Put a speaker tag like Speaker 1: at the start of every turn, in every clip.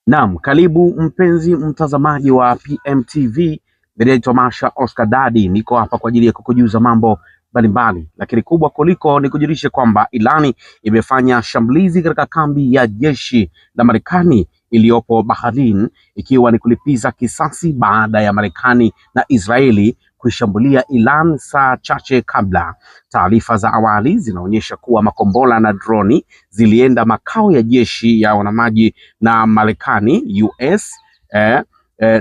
Speaker 1: Naam, karibu mpenzi mtazamaji wa PMTV. Naitwa Masha Oscar Dadi, niko hapa kwa ajili ya kukujuza mambo mbalimbali, lakini kubwa kuliko ni kujulisha kwamba Irani imefanya shambulizi katika kambi ya jeshi la Marekani iliyopo Bahrain, ikiwa ni kulipiza kisasi baada ya Marekani na Israeli kuishambulia Iran saa chache kabla. Taarifa za awali zinaonyesha kuwa makombora na droni zilienda makao ya jeshi ya wanamaji na Marekani US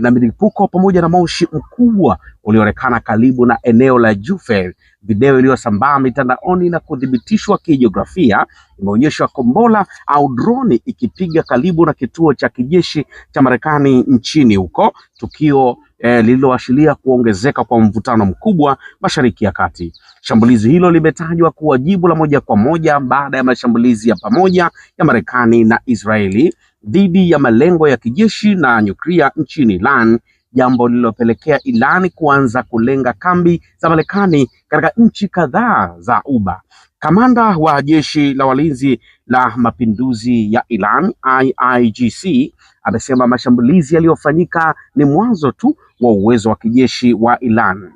Speaker 1: na milipuko pamoja na moshi mkubwa ulioonekana karibu na eneo la Jubail. Video iliyosambaa mitandaoni na kuthibitishwa kijiografia imeonyesha kombora au droni ikipiga karibu na kituo cha kijeshi cha Marekani nchini huko, tukio lililoashiria kuongezeka kwa mvutano mkubwa Mashariki ya Kati. Shambulizi hilo limetajwa kuwa jibu la moja kwa moja baada ya mashambulizi ya pamoja ya Marekani na Israeli dhidi ya malengo ya kijeshi na nyuklia nchini Iran, jambo lililopelekea Iran kuanza kulenga kambi za Marekani katika nchi kadhaa za Ghuba. Kamanda wa jeshi la walinzi la mapinduzi ya Iran IRGC amesema mashambulizi yaliyofanyika ni mwanzo tu wa uwezo wa kijeshi wa Iran.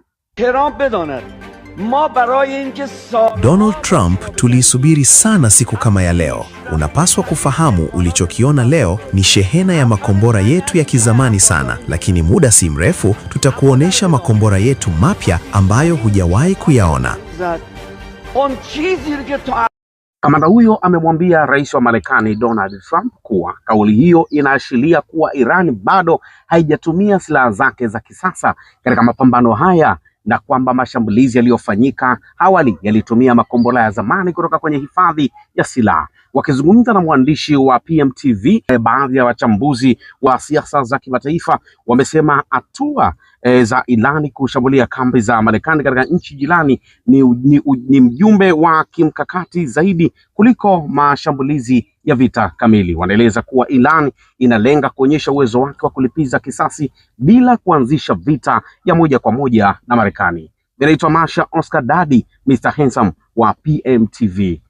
Speaker 2: Donald Trump tuliisubiri sana siku kama ya leo. Unapaswa kufahamu ulichokiona leo ni shehena ya makombora yetu ya kizamani sana, lakini muda si mrefu tutakuonesha makombora yetu mapya ambayo hujawahi kuyaona.
Speaker 1: Kamanda huyo amemwambia rais wa Marekani Donald Trump kuwa kauli hiyo inaashiria kuwa Iran bado haijatumia silaha zake za kisasa katika mapambano haya, na kwamba mashambulizi yaliyofanyika awali yalitumia makombora ya zamani kutoka kwenye hifadhi ya silaha. Wakizungumza na mwandishi wa PMTV, baadhi ya wachambuzi wa siasa za kimataifa wamesema hatua za Iran kushambulia kambi za Marekani katika nchi jirani ni mjumbe wa kimkakati zaidi kuliko mashambulizi ya vita kamili. Wanaeleza kuwa Iran inalenga kuonyesha uwezo wake wa kulipiza kisasi bila kuanzisha vita ya moja kwa moja na Marekani. Naitwa Masha Oscar Dadi, Mr. Handsome wa PMTV.